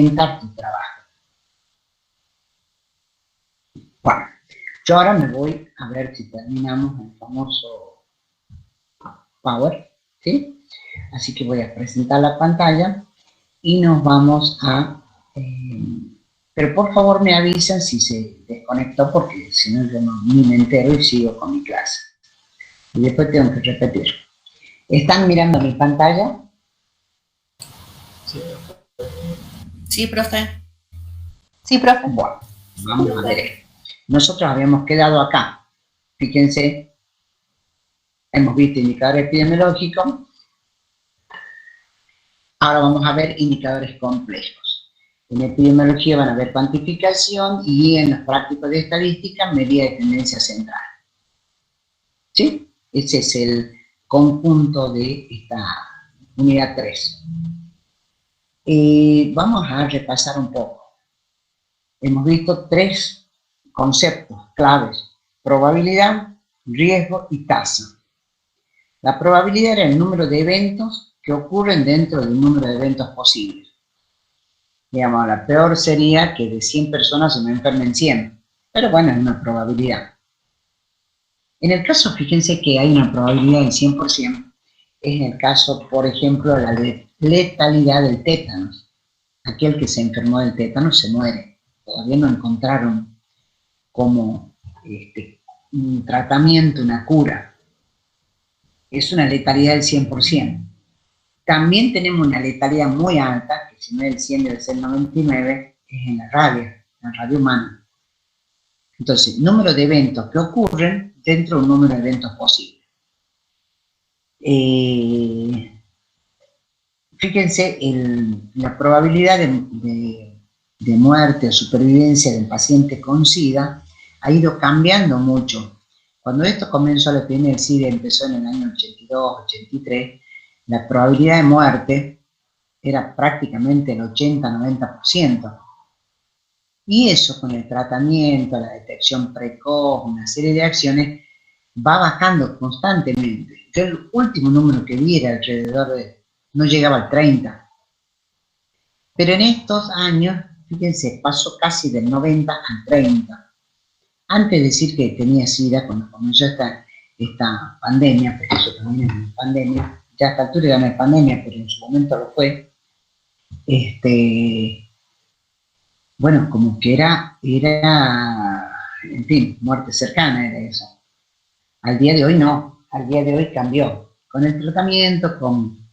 tu trabajo. Bueno, yo ahora me voy a ver si terminamos el famoso Power, ¿sí? Así que voy a presentar la pantalla y nos vamos a... pero por favor me avisan si se desconectó, porque si no yo ni me entero y sigo con mi clase. Y después tengo que repetir. ¿Están mirando mi pantalla? Sí, profe. Sí, profe. Bueno, vamos a ver. Nosotros habíamos quedado acá. Fíjense, hemos visto indicadores epidemiológicos. Ahora vamos a ver indicadores complejos. En epidemiología van a ver cuantificación y en los prácticos de estadística, medida de tendencia central. ¿Sí? Ese es el conjunto de esta unidad 3. Vamos a repasar un poco. Hemos visto 3 conceptos claves: probabilidad, riesgo y tasa. La probabilidad era el número de eventos que ocurren dentro del número de eventos posibles. Digamos, la peor sería que de 100 personas se me enfermen 100, pero bueno, es una probabilidad. En el caso, fíjense que hay una probabilidad del 100%, es en el caso, por ejemplo, la letalidad del tétanos. Aquel que se enfermó del tétanos se muere. Todavía no encontraron como un tratamiento, una cura. Es una letalidad del 100%. También tenemos una letalidad muy alta, que si no es el 100 debe ser el 99, es en la radio humana. Entonces, número de eventos que ocurren dentro de un número de eventos posibles. Fíjense, la probabilidad de muerte o supervivencia del paciente con SIDA ha ido cambiando mucho. Cuando esto comenzó, la epidemia del SIDA empezó en el año 82, 83, la probabilidad de muerte era prácticamente el 80-90%. Y eso, con el tratamiento, la detección precoz, una serie de acciones, va bajando constantemente. Yo el último número que vi era alrededor de, no llegaba al 30. Pero en estos años, fíjense, pasó casi del 90 al 30. Antes de decir que tenía SIDA, cuando comenzó esta pandemia, porque eso también es una pandemia, ya a esta altura ya no es pandemia, pero en su momento lo fue, bueno, como que era, en fin, muerte cercana era eso. Al día de hoy no, al día de hoy cambió. Con el tratamiento, con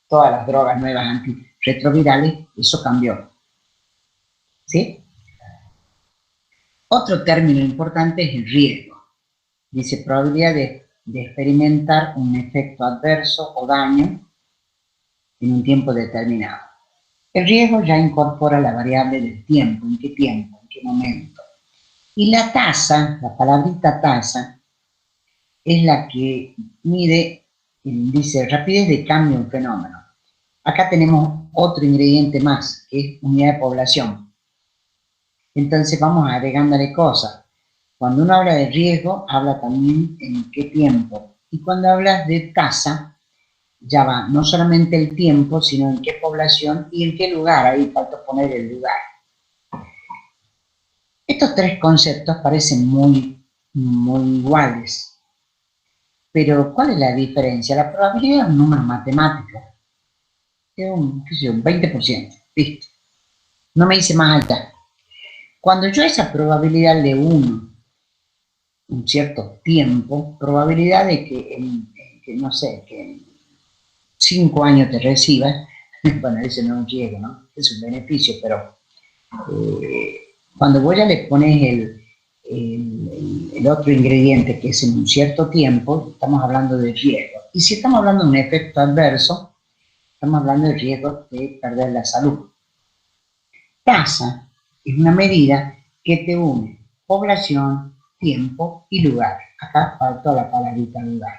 todas las drogas nuevas antirretrovirales, eso cambió. ¿Sí? Otro término importante es el riesgo. Dice probabilidad de experimentar un efecto adverso o daño en un tiempo determinado. El riesgo ya incorpora la variable del tiempo, en qué momento. Y la tasa, la palabrita tasa, es la que mide, dice rapidez de cambio en fenómeno. Acá tenemos otro ingrediente más, que es unidad de población. Entonces vamos agregándole cosas. Cuando uno habla de riesgo, habla también en qué tiempo. Y cuando hablas de tasa, ya va no solamente el tiempo, sino en qué población y en qué lugar. Ahí falta poner el lugar. Estos 3 conceptos parecen muy iguales. Pero, ¿cuál es la diferencia? La probabilidad es un número matemático. Es un 20%. Listo. No me dice más alta. Cuando yo a esa probabilidad le uno un cierto tiempo, probabilidad de que no sé, que en 5 años te recibas, bueno, ese no es un riesgo, ¿no? Es un beneficio, pero cuando vos ya le pones el otro ingrediente, que es en un cierto tiempo, estamos hablando de riesgo. Y si estamos hablando de un efecto adverso, estamos hablando de riesgo de perder la salud. Tasa es una medida que te une población, tiempo y lugar. Acá faltó la palabrita lugar.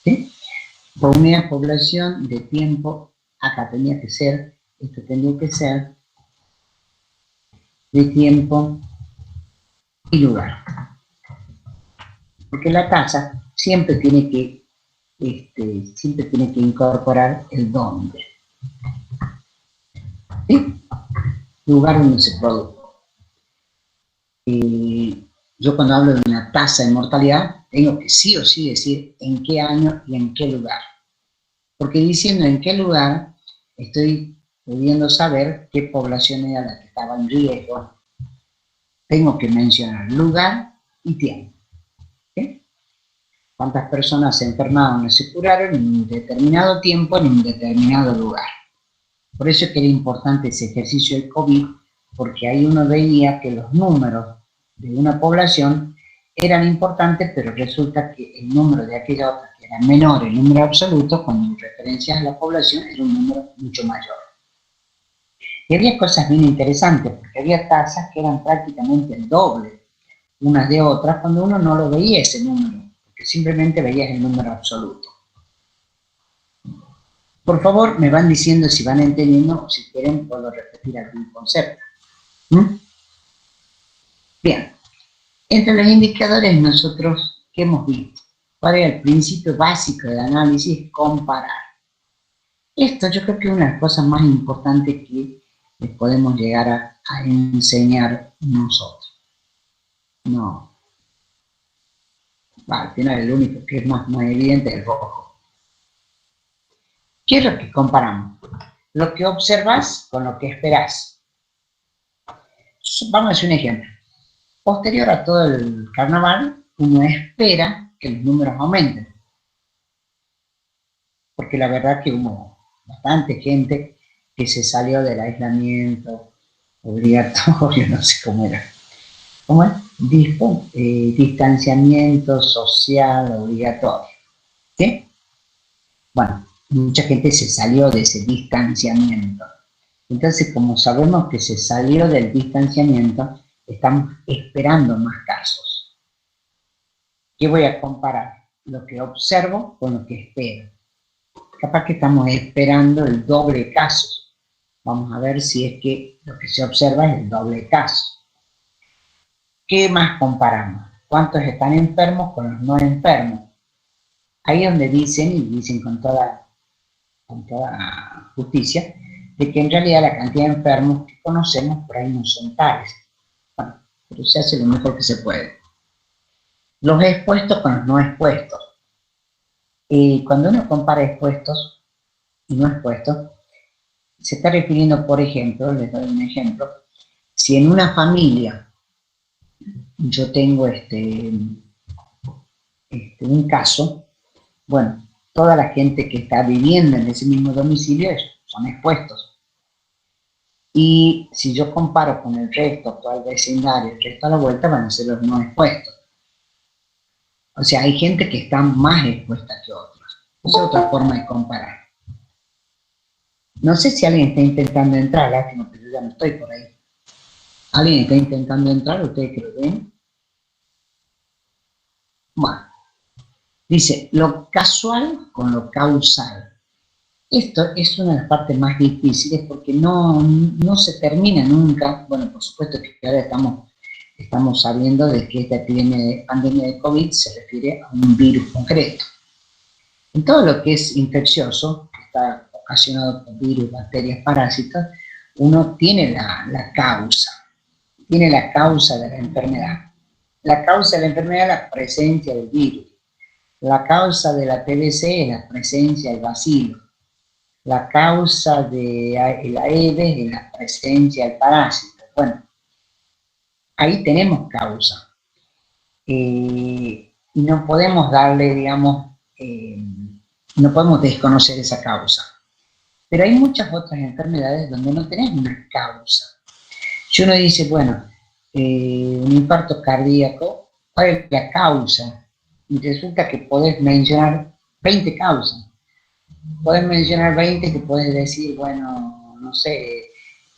¿Sí? Por unidad de población, de tiempo, acá tenía que ser, esto tenía que ser de tiempo y lugar. Porque la tasa siempre tiene que incorporar el dónde. ¿sí? Lugar donde se produjo. Yo cuando hablo de una tasa de mortalidad, tengo que sí o sí decir en qué año y en qué lugar. Porque diciendo en qué lugar, estoy pudiendo saber qué población era la que estaba en riesgo. Tengo que mencionar lugar y tiempo. ¿Sí? Cuántas personas se enfermaron o se curaron en un determinado tiempo, en un determinado lugar. Por eso es que era importante ese ejercicio del COVID, porque ahí uno veía que los números de una población eran importantes, pero resulta que el número de aquella otra, que era menor el número absoluto, cuando en referencia a la población, era un número mucho mayor. Y había cosas bien interesantes, porque había tasas que eran prácticamente el doble unas de otras, cuando uno no lo veía ese número, porque simplemente veías el número absoluto. Por favor, me van diciendo si van entendiendo o si quieren puedo repetir algún concepto. Bien, entre los indicadores nosotros, ¿qué hemos visto? ¿Cuál es el principio básico del análisis? Comparar. Esto yo creo que es una de las cosas más importantes que les podemos llegar a enseñar nosotros. No. Al final el único que es más evidente es el rojo. ¿Qué es lo que comparamos? Lo que observas con lo que esperás. Vamos a hacer un ejemplo. Posterior a todo el carnaval, uno espera que los números aumenten. Porque la verdad que hubo bastante gente que se salió del aislamiento obligatorio, no sé cómo era. ¿Cómo es? Distanciamiento social obligatorio. ¿Sí? Bueno, mucha gente se salió de ese distanciamiento. Entonces, como sabemos que se salió del distanciamiento, estamos esperando más casos. ¿Qué voy a comparar? Lo que observo con lo que espero. Capaz que estamos esperando el doble de casos. Vamos a ver si es que lo que se observa es el doble de casos. ¿Qué más comparamos? ¿Cuántos están enfermos con los no enfermos? Ahí es donde dicen, y dicen con toda justicia, de que en realidad la cantidad de enfermos que conocemos por ahí no son tales. Bueno, pero se hace lo mejor que se puede. Los expuestos con los no expuestos. Cuando uno compara expuestos y no expuestos, se está refiriendo, por ejemplo, les doy un ejemplo, si en una familia yo tengo un caso, bueno, toda la gente que está viviendo en ese mismo domicilio son expuestos. Y si yo comparo con el resto, todo el vecindario, el resto a la vuelta, van a ser los no expuestos. O sea, hay gente que está más expuesta que otros. Esa es otra forma de comparar. No sé si alguien está intentando entrar, lástima, pero yo ya no estoy por ahí. ¿Alguien está intentando entrar? ¿Ustedes que lo ven? Bueno. Dice, lo casual con lo causal. Esto es una de las partes más difíciles porque no se termina nunca. Bueno, por supuesto que ahora estamos sabiendo de que esta pandemia de COVID se refiere a un virus concreto. En todo lo que es infeccioso, que está ocasionado por virus, bacterias, parásitos, uno tiene la causa. Tiene la causa de la enfermedad. La causa de la enfermedad es la presencia del virus. La causa de la TBC es la presencia del bacilo. La causa de la Aedes es la presencia del parásito. Bueno, ahí tenemos causa. Y no podemos darle, digamos, no podemos desconocer esa causa. Pero hay muchas otras enfermedades donde no tenemos una causa. Si uno dice, bueno, un infarto cardíaco, ¿cuál es la causa? Y resulta que podés mencionar 20 causas. Podés mencionar 20 que podés decir, bueno, no sé,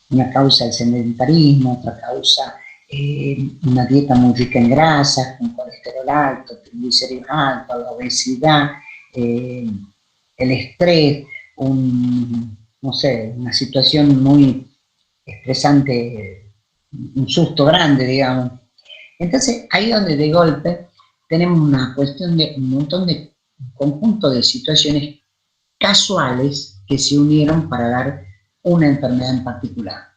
una causa el sedentarismo, otra causa una dieta muy rica en grasas, con colesterol alto, triglicéridos altos, la obesidad, el estrés, no sé, una situación muy estresante, un susto grande, digamos. Entonces, ahí donde de golpe tenemos una cuestión de un montón de conjunto de situaciones casuales que se unieron para dar una enfermedad en particular.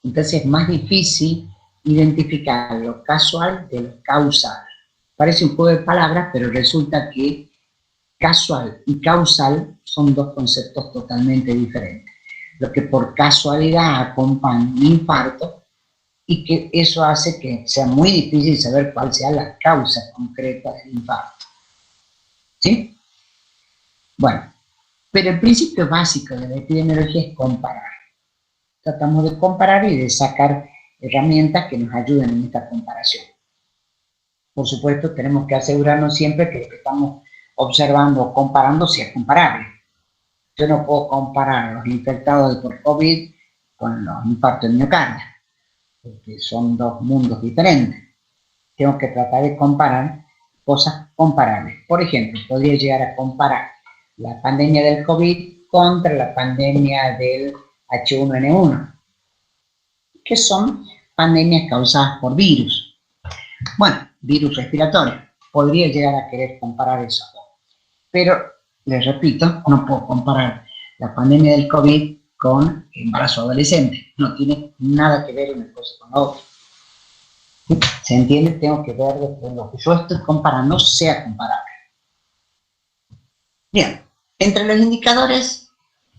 Entonces es más difícil identificar lo casual de lo causal. Parece un juego de palabras, pero resulta que casual y causal son dos conceptos totalmente diferentes. Lo que por casualidad acompaña un infarto y que eso hace que sea muy difícil saber cuál sea la causa concreta del infarto. ¿Sí? Bueno, pero el principio básico de la epidemiología es comparar. Tratamos de comparar y de sacar herramientas que nos ayuden en esta comparación. Por supuesto, tenemos que asegurarnos siempre que lo que estamos observando o comparando sea comparable. Yo no puedo comparar los infectados por COVID con los infartos de miocardio, porque son dos mundos diferentes. Tengo que tratar de comparar cosas comparables. Por ejemplo, podría llegar a comparar la pandemia del COVID contra la pandemia del H1N1, que son pandemias causadas por virus. Bueno, virus respiratorio. Podría llegar a querer comparar eso. Pero, les repito, no puedo comparar la pandemia del COVID con embarazo adolescente. No tiene nada que ver una cosa con la otra. ¿Se entiende? Tengo que ver que lo que yo estoy comparando sea comparable. Bien, entre los indicadores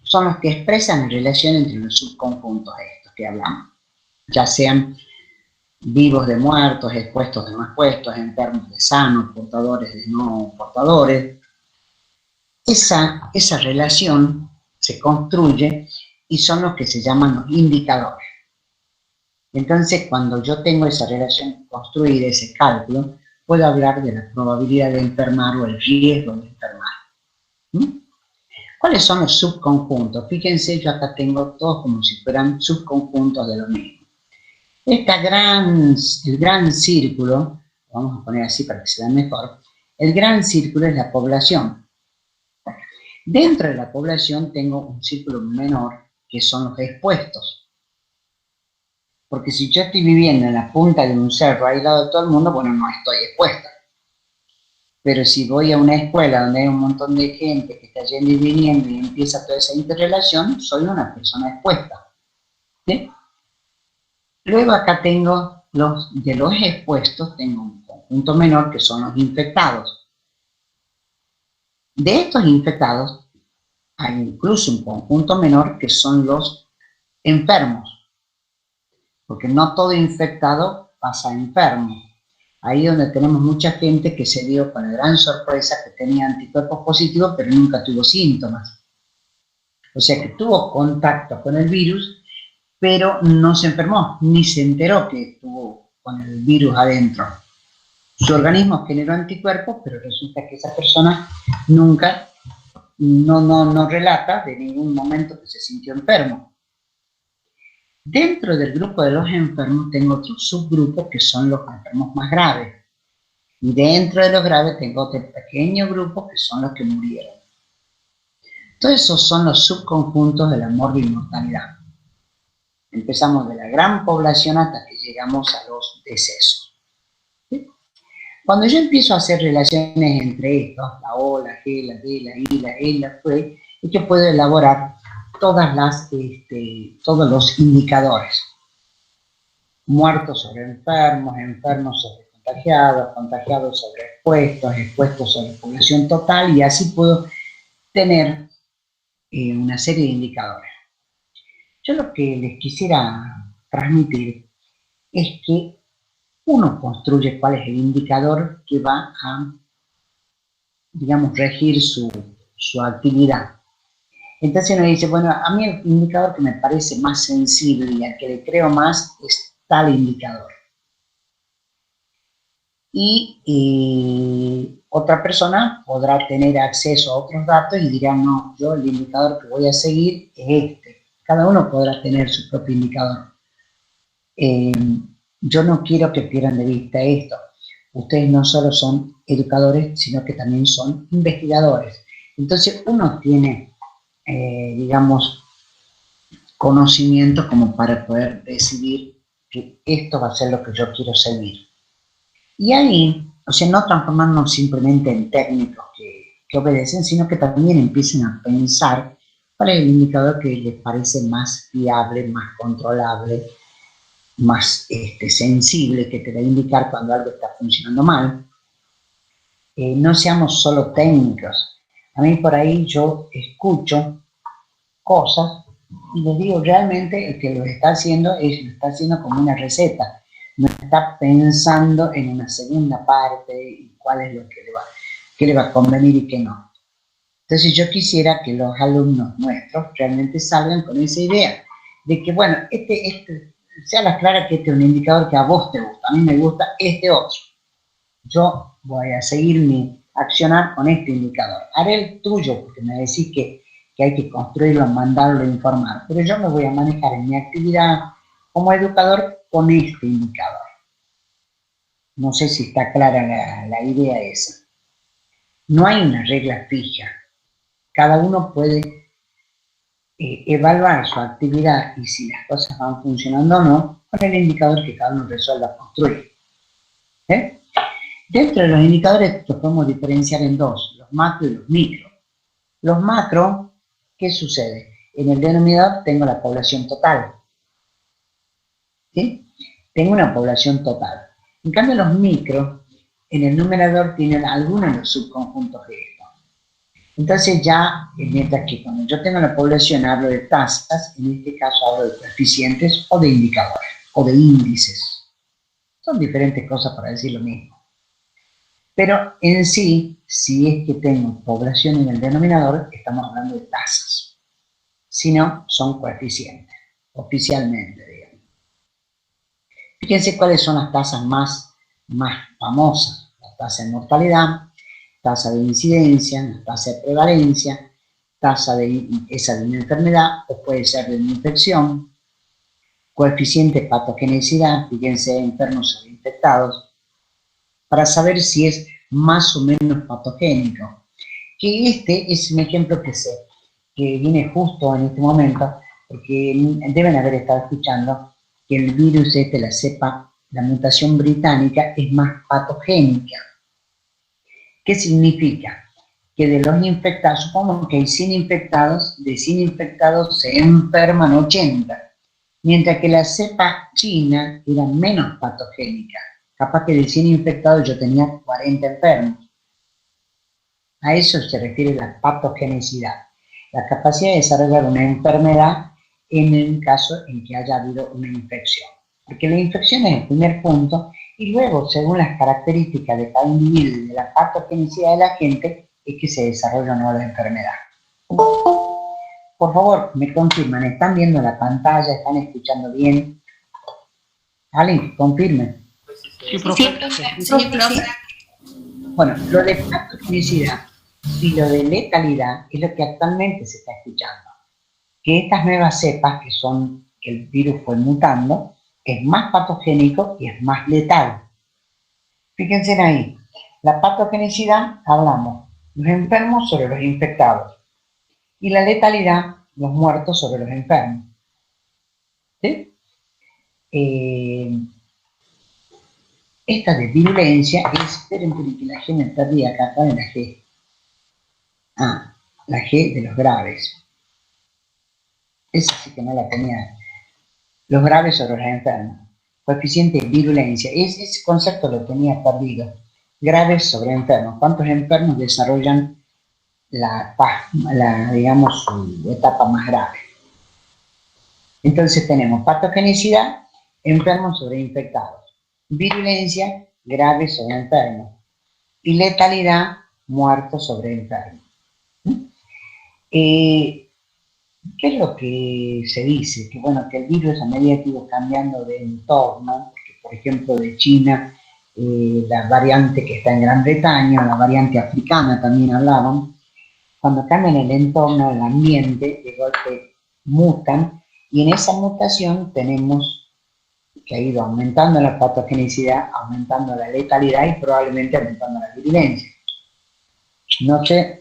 son los que expresan la relación entre los subconjuntos estos que hablamos, ya sean vivos de muertos, expuestos de no expuestos, enfermos de sanos, portadores de no portadores. Esa relación se construye y son los que se llaman los indicadores. Entonces, cuando yo tengo esa relación construida, ese cálculo, puedo hablar de la probabilidad de enfermar o el riesgo de enfermar. ¿Cuáles son los subconjuntos? Fíjense, yo acá tengo todos como si fueran subconjuntos de lo mismo. El gran círculo, vamos a poner así para que se vea mejor, el gran círculo es la población. Dentro de la población tengo un círculo menor que son los expuestos. Porque si yo estoy viviendo en la punta de un cerro aislado de todo el mundo, bueno, no estoy expuesta. Pero si voy a una escuela donde hay un montón de gente que está yendo y viniendo y empieza toda esa interrelación, soy una persona expuesta. ¿Sí? Luego acá tengo de los expuestos, tengo un conjunto menor que son los infectados. De estos infectados hay incluso un conjunto menor que son los enfermos. Porque no todo infectado pasa enfermo. Ahí donde tenemos mucha gente que se dio con la gran sorpresa que tenía anticuerpos positivos, pero nunca tuvo síntomas. O sea que tuvo contacto con el virus, pero no se enfermó, ni se enteró que estuvo con el virus adentro. Su organismo generó anticuerpos, pero resulta que esa persona nunca, no relata de ningún momento que se sintió enfermo. Dentro del grupo de los enfermos tengo otro subgrupo que son los enfermos más graves. Y dentro de los graves tengo otro pequeño grupo que son los que murieron. Todos esos son los subconjuntos de la morbimortalidad. Empezamos de la gran población hasta que llegamos a los decesos. ¿Sí? Cuando yo empiezo a hacer relaciones entre estos, la O, la G, la D, la I, la E, la F, es que puedo elaborar todos los indicadores. Muertos sobre enfermos, enfermos sobre contagiados, contagiados sobre expuestos, expuestos sobre población total, y así puedo tener una serie de indicadores. Yo lo que les quisiera transmitir es que uno construye cuál es el indicador que va a, digamos, regir su actividad. Entonces uno dice, bueno, a mí el indicador que me parece más sensible y al que le creo más es tal indicador. Y otra persona podrá tener acceso a otros datos y dirá, no, yo el indicador que voy a seguir es este. Cada uno podrá tener su propio indicador. Yo no quiero que pierdan de vista esto. Ustedes no solo son educadores, sino que también son investigadores. Entonces uno tiene digamos, conocimiento como para poder decidir que esto va a ser lo que yo quiero seguir. Y ahí, o sea, no transformarnos simplemente en técnicos que obedecen, sino que también empiecen a pensar ¿Cuál es el indicador que les parece más fiable, más controlable, más sensible, que te va a indicar cuando algo está funcionando mal? No seamos solo técnicos. A mí por ahí yo escucho cosas y les digo, realmente el que lo está haciendo lo está haciendo como una receta, no está pensando en una segunda parte y cuál es lo que qué le va a convenir y qué no. Entonces yo quisiera que los alumnos nuestros realmente salgan con esa idea de que, bueno, sea la clara que este es un indicador que a vos te gusta, a mí me gusta este otro. Yo voy a seguir mi accionar con este indicador. Haré el tuyo, porque me decís que hay que construirlo, mandarlo, informar. Pero yo me voy a manejar en mi actividad como educador con este indicador. No sé si está clara la idea esa. No hay una regla fija. Cada uno puede evaluar su actividad y si las cosas van funcionando o no con el indicador que cada uno resuelva construir. ¿Eh? Dentro de los indicadores los podemos diferenciar en dos, los macro y los micro. Los macro, ¿qué sucede? En el denominador tengo la población total. ¿Sí? Tengo una población total. En cambio, los micro, en el numerador tienen algunos de los subconjuntos de esto. Entonces ya, mientras que cuando yo tengo la población hablo de tasas, en este caso hablo de coeficientes o de indicadores, o de índices. Son diferentes cosas para decir lo mismo. Pero en sí, si es que tengo población en el denominador, estamos hablando de tasas. Si no, son coeficientes, oficialmente, digamos. Fíjense cuáles son las tasas más famosas. La tasa de mortalidad, tasa de incidencia, la tasa de prevalencia, tasa de una enfermedad, o puede ser de una infección, coeficiente de patogenicidad, fíjense, enfermos o infectados, para saber si es más o menos patogénico. Que este es un ejemplo que viene justo en este momento, porque deben haber estado escuchando que el virus la cepa, la mutación británica, es más patogénica. ¿Qué significa? Que de los infectados, supongamos que hay 100 infectados, de 100 infectados se enferman 80, mientras que la cepa china era menos patogénica. Capaz que de 100 infectados yo tenía 40 enfermos. A eso se refiere la patogenicidad, la capacidad de desarrollar una enfermedad en el caso en que haya habido una infección. Porque la infección es el primer punto y luego, según las características de cada individuo y de la patogenicidad de la gente, es que se desarrolla o no la enfermedad. Por favor, me confirman, ¿están viendo la pantalla? ¿Están escuchando bien? ¿Alguien confirme? Sí, profe. Sí, profe. Bueno, lo de patogenicidad y lo de letalidad es lo que actualmente se está escuchando. Que estas nuevas cepas, que el virus fue mutando, es más patogénico y es más letal. Fíjense ahí, la patogenicidad hablamos, los enfermos sobre los infectados, y la letalidad, los muertos sobre los enfermos. ¿Sí? Esta de virulencia es, esperen que la G me perdí acá en la G. La G de los graves. Esa sí que no la tenía. Los graves sobre los enfermos. Coeficiente de virulencia. Ese concepto lo tenía perdido. Graves sobre enfermos. ¿Cuántos enfermos desarrollan digamos, su etapa más grave? Entonces tenemos patogenicidad, enfermos sobre infectados. Virulencia, graves sobre enfermos. Y letalidad, muertos sobre enfermos. ¿Qué es lo que se dice? Que bueno, que el virus a medida que iba cambiando de entorno, porque, por ejemplo, de China, la variante que está en Gran Bretaña, la variante africana también hablaban, cuando cambian el entorno, el ambiente, de golpe mutan, y en esa mutación tenemos que ha ido aumentando la patogenicidad, aumentando la letalidad y probablemente aumentando la virulencia. No sé.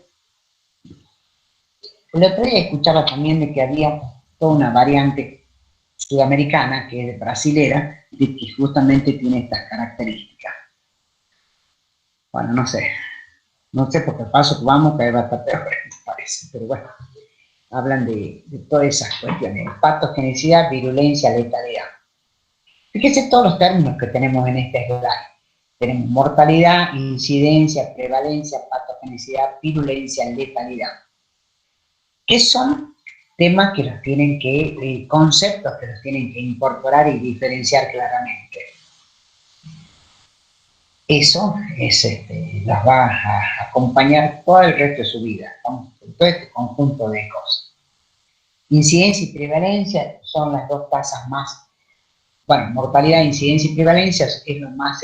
El otro día escuchaba también de que había toda una variante sudamericana, que es brasilera, de que justamente tiene estas características. Bueno, no sé porque el paso que vamos cada vez va a estar peor, me parece, pero bueno. hablan de todas esas cuestiones: patogenicidad, virulencia, letalidad. Fíjense todos los términos que tenemos en este slide. Tenemos mortalidad, incidencia, prevalencia, patogenicidad, virulencia, letalidad. ¿Qué son? Temas que los tienen que, conceptos que los tienen que incorporar y diferenciar claramente. Eso es, las va a acompañar todo el resto de su vida, todo este conjunto de cosas. Incidencia y prevalencia son las dos tasas más, bueno, mortalidad, incidencia y prevalencia es lo más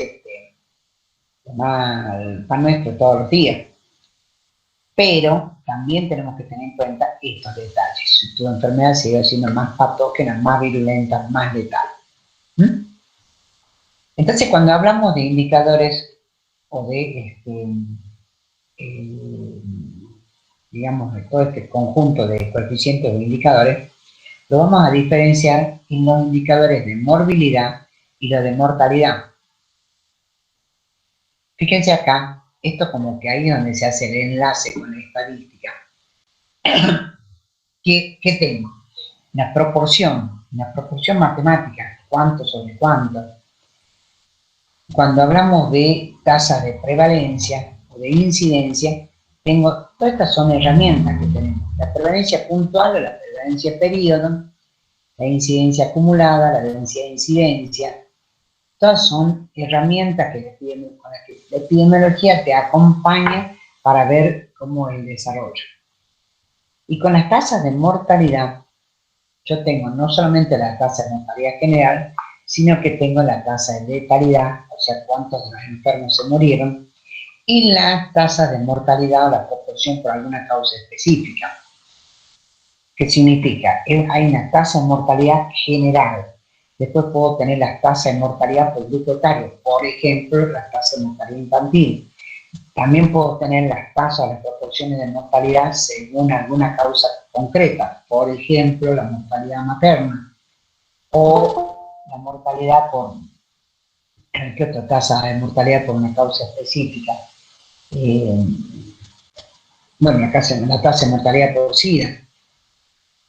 pan nuestro todos los días. Pero también tenemos que tener en cuenta estos detalles. Si tu enfermedad sigue siendo más patógena, más virulenta, más letal. Entonces, cuando hablamos de indicadores o de, digamos, de todo este conjunto de coeficientes o indicadores, lo vamos a diferenciar en los indicadores de morbilidad y los de mortalidad. Fíjense acá, esto como que ahí es donde se hace el enlace con la estadística. ¿Qué tengo? Una proporción matemática, cuánto sobre cuánto. Cuando hablamos de tasas de prevalencia o de incidencia, todas estas son herramientas que tenemos. La prevalencia puntual o la prevalencia periodo, la incidencia acumulada, la densidad de incidencia. Todas son herramientas con las que la epidemiología te acompaña para ver cómo es el desarrollo. Y con las tasas de mortalidad, yo tengo no solamente la tasa de mortalidad general, sino que tengo la tasa de letalidad, o sea, cuántos de los enfermos se murieron, y la tasa de mortalidad o la proporción por alguna causa específica. ¿Qué significa? Hay una tasa de mortalidad general. Después puedo tener las tasas de mortalidad por grupo etario, por ejemplo, la tasa de mortalidad infantil. También puedo tener las tasas, las proporciones de mortalidad según alguna causa concreta, por ejemplo, la mortalidad materna, o la mortalidad por, ¿qué otra tasa de mortalidad por una causa específica? Bueno, la tasa de mortalidad por SIDA.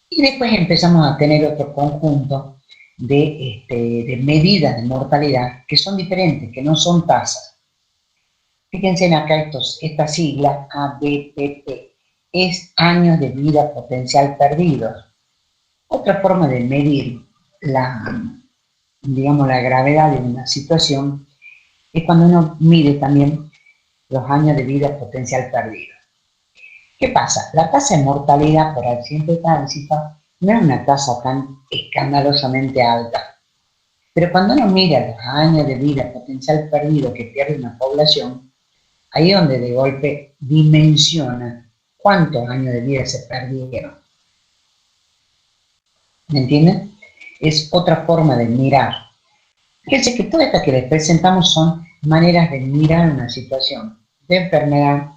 Y después empezamos a tener otro conjunto de medidas de mortalidad que son diferentes, que no son tasas. Fíjense acá esta sigla ABPP, es años de vida potencial perdidos. Otra forma de medir digamos, la gravedad de una situación es cuando uno mide también los años de vida potencial perdidos. ¿Qué pasa? La tasa de mortalidad por accidente de tránsito no es una tasa tan escandalosamente alta. Pero cuando uno mira los años de vida potencial perdido que pierde una población, ahí es donde de golpe dimensiona cuántos años de vida se perdieron. ¿Me entienden? Es otra forma de mirar. Fíjense que todas estas que les presentamos son maneras de mirar una situación de enfermedad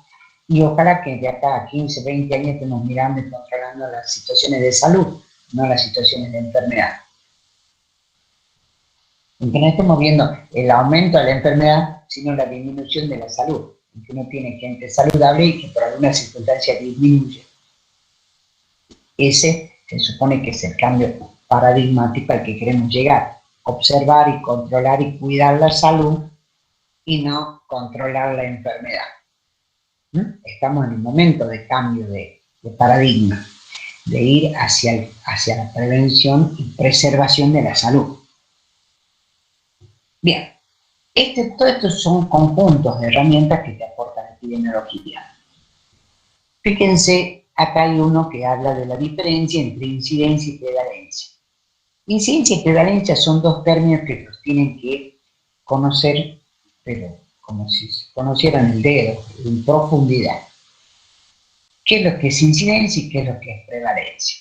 y ojalá que de acá a 15, 20 años estemos mirando y controlando las situaciones de salud, no las situaciones de enfermedad. En que no estemos viendo el aumento de la enfermedad, sino la disminución de la salud. En que uno tiene gente saludable y que por alguna circunstancia disminuye. Ese se supone que es el cambio paradigmático al que queremos llegar. Observar y controlar y cuidar la salud y no controlar la enfermedad. Estamos en un momento de cambio de paradigma, de ir hacia la prevención y preservación de la salud. Bien, todos estos son conjuntos de herramientas que te aporta la epidemiología. Fíjense, acá hay uno que habla de la diferencia entre incidencia y prevalencia. Incidencia y prevalencia son dos términos que los tienen que conocer, pero como si se conocieran el dedo, en profundidad. ¿Qué es lo que es incidencia y qué es lo que es prevalencia?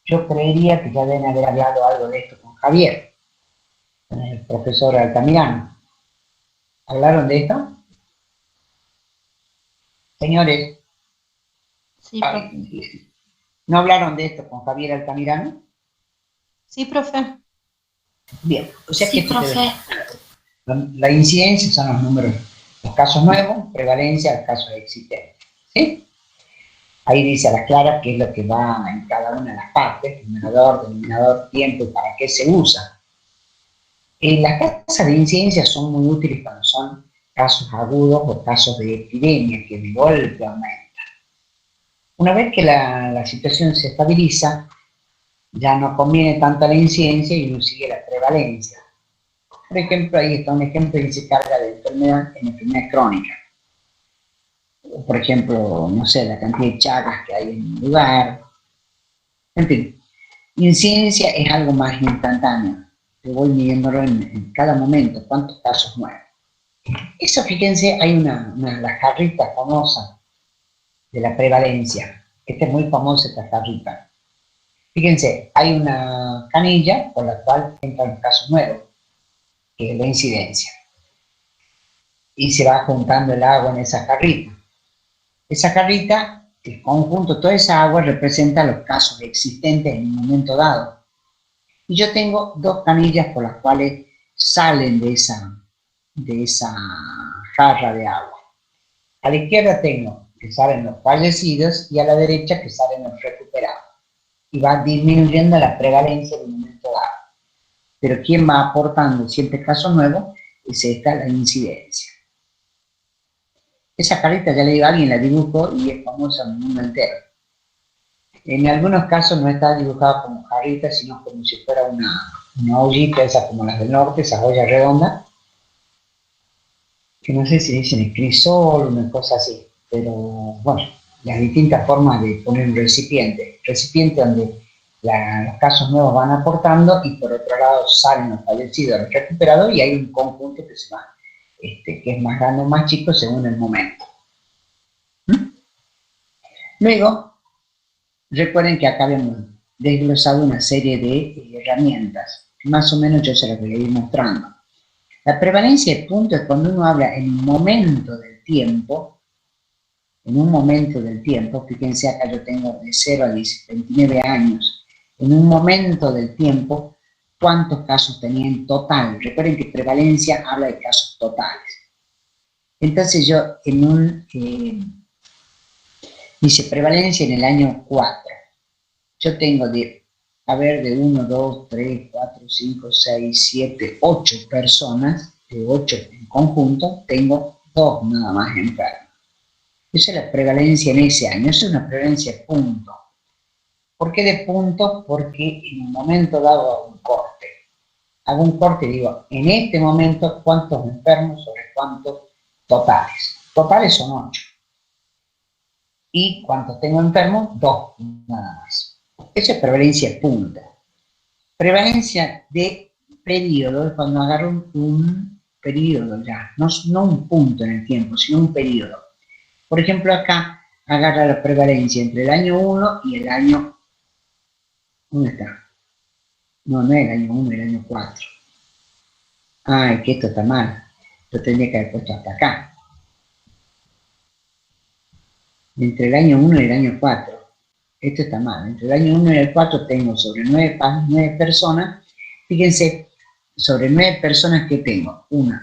Yo creería que ya deben haber hablado algo de esto con Javier, con el profesor Altamirano. ¿Hablaron de esto? Señores, sí, profe. ¿No hablaron de esto con Javier Altamirano? Sí, profe. Bien, o sea sí, que profe. La incidencia son los números, los casos nuevos, prevalencia, los casos existentes. ¿Sí? Ahí dice a las claras qué es lo que va en cada una de las partes, numerador, denominador, tiempo y para qué se usa. Las tasas de incidencia son muy útiles cuando son casos agudos o casos de epidemia que de golpe aumentan. Una vez que la situación se estabiliza, ya no conviene tanto la incidencia y uno sigue la prevalencia. Por ejemplo, ahí está un ejemplo que se carga de enfermedad en enfermedad crónica. Por ejemplo, no sé, la cantidad de chagas que hay en un lugar. En fin, incidencia es algo más instantáneo. Yo voy midiéndolo en cada momento, cuántos casos nuevos. Eso, fíjense, hay la jarrita famosa de la prevalencia. Esta es muy famosa, esta jarrita. Fíjense, hay una canilla por la cual entran los casos nuevos, que es la incidencia. Y se va juntando el agua en esa jarrita. Esa jarrita, el conjunto, toda esa agua representa los casos existentes en un momento dado. Y yo tengo dos canillas por las cuales salen de esa jarra de agua. A la izquierda tengo que salen los fallecidos y a la derecha que salen los recuperados. Y va disminuyendo la prevalencia en un momento dado. Pero quien va aportando siempre casos nuevos es esta la incidencia. Esa carita, ya le digo, alguien la dibujó y es famosa en el mundo entero. En algunos casos no está dibujada como jarrita, sino como si fuera una ollita, esa como las del norte, esas ollas redondas, que no sé si dicen crisol, una cosa así, pero bueno, las distintas formas de poner un recipiente donde los casos nuevos van aportando y por otro lado salen los fallecidos, los recuperados y hay un conjunto que se va, que es más grande o más chico según el momento. Luego, recuerden que acá habíamos desglosado una serie de herramientas, que más o menos yo se las voy a ir mostrando. La prevalencia de puntos es cuando uno habla en un momento del tiempo, fíjense acá yo tengo de 0 a 29 años, en un momento del tiempo, ¿cuántos casos tenía en total? Recuerden que prevalencia habla de casos totales. Entonces yo dice prevalencia en el año 4. Yo tengo de 1, 2, 3, 4, 5, 6, 7, 8 personas, de 8 en conjunto, tengo 2 nada más enfermos. Esa es la prevalencia en ese año, eso es una prevalencia de punto. ¿Por qué de punto? Porque en un momento dado hago un corte. Hago un corte y digo, en este momento, ¿cuántos enfermos sobre cuántos totales? Totales son 8. ¿Y cuántos tengo enfermos? 2, nada más. Esa es prevalencia de punto. Prevalencia de periodo es cuando agarro un periodo ya, no un punto en el tiempo, sino un periodo. Por ejemplo, acá agarra la prevalencia entre el año 1 y el año... ¿Dónde está? No es el año 1, el año 4. Ay, que esto está mal. Lo tendría que haber puesto hasta acá. Entre el año 1 y el año 4. Esto está mal. Entre el año 1 y el 4 tengo sobre 9 personas. Fíjense, sobre 9 personas que tengo. 1,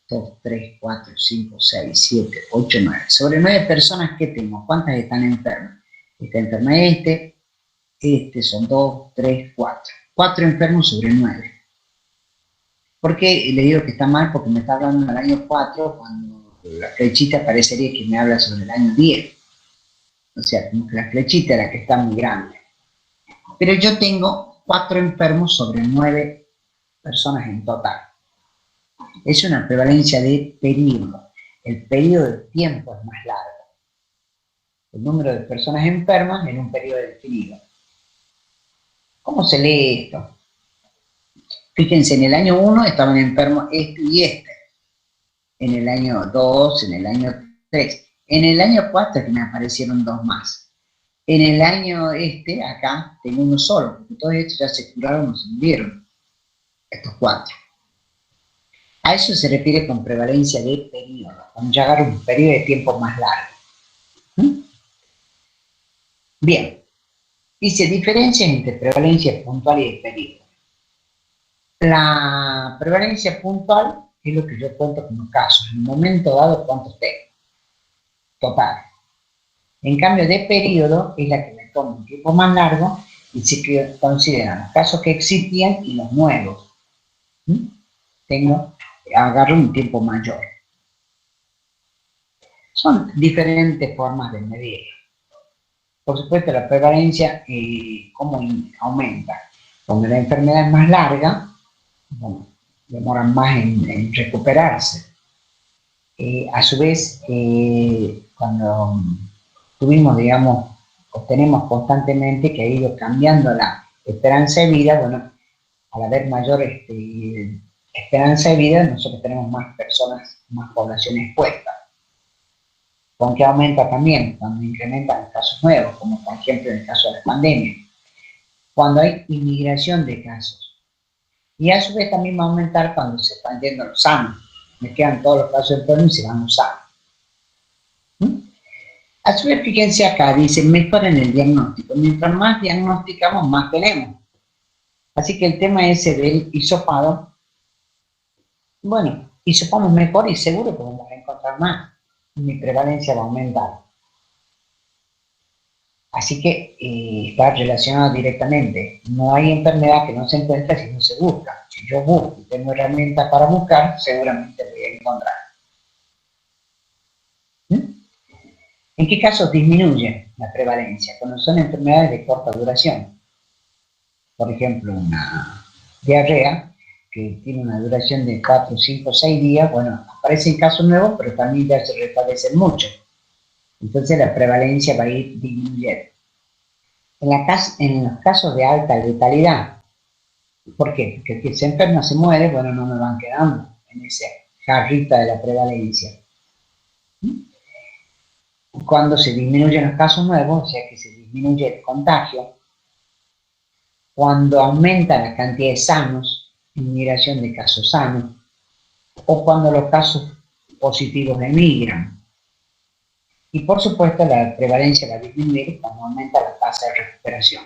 2, 3, 4, 5, 6, 7, 8, 9. Sobre 9 personas que tengo. ¿Cuántas están enfermas? Está enferma son 2, 3, 4. 4 enfermos sobre 9. ¿Por qué le digo que está mal? Porque me está hablando del año 4 cuando la flechita parecería que me habla sobre el año 10. O sea, como que la flechita es la que está muy grande. Pero yo tengo 4 enfermos sobre 9 personas en total. Es una prevalencia de periodo. El periodo de tiempo es más largo. El número de personas enfermas en un periodo definido. ¿Cómo se lee esto? Fíjense, en el año 1 estaban enfermos este y este. En el año 2, en el año 3. En el año 4 es que me aparecieron 2 más. En el año acá, tengo uno solo, porque todos estos ya se curaron o se murieron. Estos 4. A eso se refiere con prevalencia de periodo, cuando ya agarro un periodo de tiempo más largo. Bien. Dice, diferencias entre prevalencia puntual y de periodo. La prevalencia puntual es lo que yo cuento como casos. En un momento dado, ¿cuántos tengo? Total. En cambio, de periodo es la que me toma un tiempo más largo y se consideran los casos que existían y los nuevos. Agarro un tiempo mayor. Son diferentes formas de medir. Por supuesto, la prevalencia, ¿cómo aumenta? Cuando la enfermedad es más larga, bueno, demoran más en recuperarse. A su vez, cuando tuvimos, digamos, obtenemos constantemente que ha ido cambiando la esperanza de vida, bueno, al haber mayor esperanza de vida, nosotros tenemos más personas, más población expuesta. ¿Con qué aumenta también? Cuando incrementan los casos nuevos, como por ejemplo en el caso de la pandemia. Cuando hay inmigración de casos. Y a su vez también va a aumentar cuando se están yendo los sanos. Me quedan todos los casos enfermos y se van los sanos. A su vez, fíjense acá, dice, mejor en el diagnóstico. Mientras más diagnosticamos, más tenemos. Así que el tema ese del hisopado, bueno, hisopamos mejor y seguro que vamos a encontrar más. Mi prevalencia va a aumentar. Así que está relacionado directamente. No hay enfermedad que no se encuentra si no se busca. Si yo busco y tengo herramientas para buscar, seguramente voy a encontrar. ¿En qué casos disminuye la prevalencia? Cuando son enfermedades de corta duración. Por ejemplo, una diarrea que tiene una duración de 4, 5, 6 días, bueno, aparecen casos nuevos, pero también ya se restablecen mucho. Entonces la prevalencia va a ir disminuyendo. En los casos de alta letalidad, ¿por qué? Porque el que se enferma se muere, bueno, no me van quedando en esa jarrita de la prevalencia. Cuando se disminuyen los casos nuevos, o sea que se disminuye el contagio, cuando aumenta la cantidad de sanos, inmigración de casos sanos, o cuando los casos positivos emigran. Y por supuesto la prevalencia va a disminuir cuando aumenta la tasa de recuperación.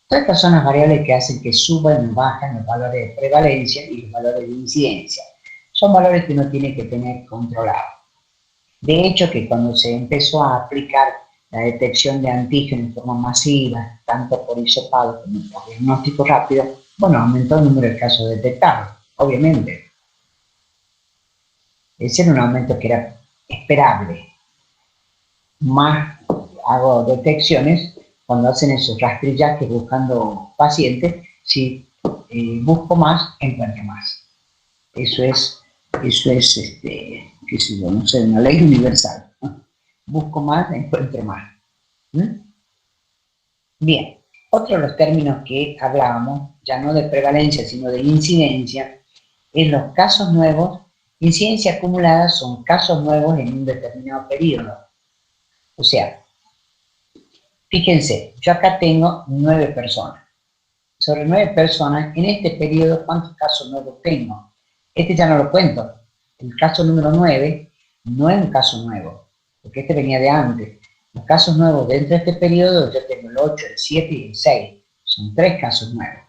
Todas estas son las variables que hacen que suban o bajan los valores de prevalencia y los valores de incidencia. Son valores que uno tiene que tener controlados. De hecho, que cuando se empezó a aplicar la detección de antígenos en forma masiva, tanto por hisopado como por diagnóstico rápido, bueno, aumentó el número de casos detectados, obviamente. Ese era un aumento que era esperable. Más hago detecciones cuando hacen esos rastrillajes buscando pacientes, si busco más, encuentro más. Eso es qué sé yo, no sé, una ley universal. Busco más, encuentro más. Bien, otro de los términos que hablábamos, ya no de prevalencia, sino de incidencia, es los casos nuevos. Incidencia acumulada son casos nuevos en un determinado periodo. O sea, fíjense, yo acá tengo 9 personas. Sobre 9 personas, en este periodo, ¿cuántos casos nuevos tengo? Este ya no lo cuento. El caso número 9 no es un caso nuevo, porque este venía de antes. Los casos nuevos dentro de este periodo, yo tengo el 8, el 7 y el 6. Son 3 casos nuevos.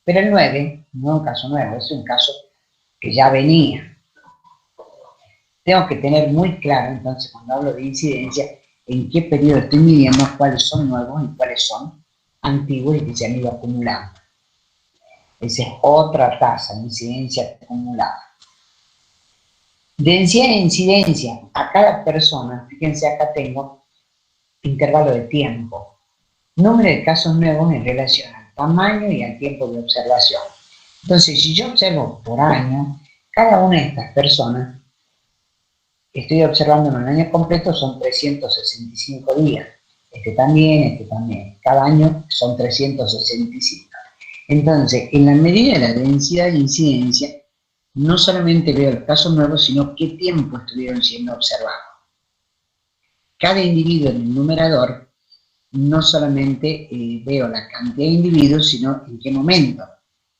Pero el 9 no es un caso nuevo, es un caso que ya venía. Tengo que tener muy claro, entonces, cuando hablo de incidencia, en qué periodo estoy midiendo, cuáles son nuevos y cuáles son antiguos y que se han ido acumulando. Esa es otra tasa, incidencia acumulada. Densidad e incidencia a cada persona, fíjense, acá tengo intervalo de tiempo. Número de casos nuevos en relación al tamaño y al tiempo de observación. Entonces, si yo observo por año, cada una de estas personas, estoy observando en un año completo, son 365 días. Este también. Cada año son 365. Entonces, en la medida de la densidad de incidencia, no solamente veo el caso nuevo, sino qué tiempo estuvieron siendo observados. Cada individuo en el numerador, no solamente veo la cantidad de individuos, sino en qué momento,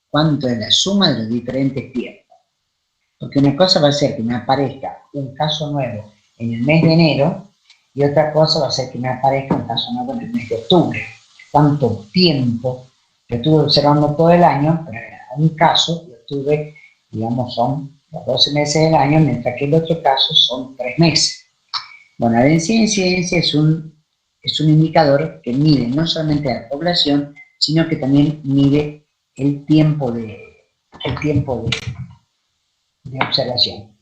cuánto es la suma de los diferentes tiempos. Porque una cosa va a ser que me aparezca un caso nuevo en el mes de enero y otra cosa va a ser que me aparezca un caso nuevo en el mes de octubre. ¿Cuánto tiempo? Yo estuve observando todo el año, pero un caso yo estuve, digamos, son los 12 meses del año, mientras que el otro caso son 3 meses. Bueno, la densidad de incidencia es un indicador que mide no solamente a la población, sino que también mide el tiempo de observación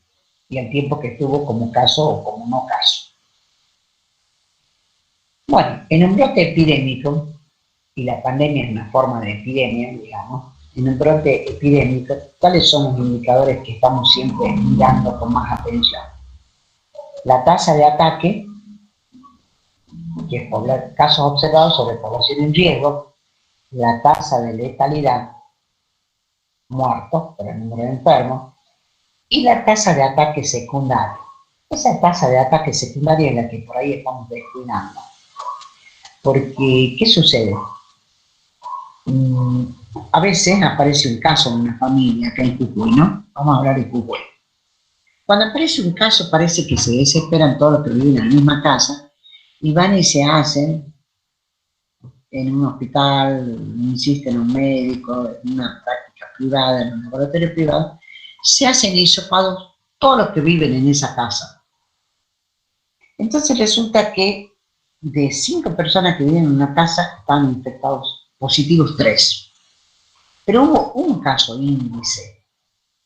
y el tiempo que estuvo como caso o como no caso. Bueno, en un brote epidémico, y la pandemia es una forma de epidemia, digamos, en un brote epidémico, ¿cuáles son los indicadores que estamos siempre mirando con más atención? La tasa de ataque, que es casos observados sobre población en riesgo, la tasa de letalidad, muertos por el número de enfermos, y la tasa de ataque secundario. Esa tasa de ataque secundaria es la que por ahí estamos descuidando. Porque, ¿qué sucede? A veces aparece un caso en una familia acá en Jujuy, ¿no? Vamos a hablar de Jujuy. Cuando aparece un caso parece que se desesperan todos los que viven en la misma casa y van y se hacen en un hospital, insisten en un médico, en una práctica privada, en un laboratorio privado, se hacen hisopados todos los que viven en esa casa. Entonces resulta que de 5 personas que viven en una casa están infectados, positivos 3. Pero hubo un caso índice.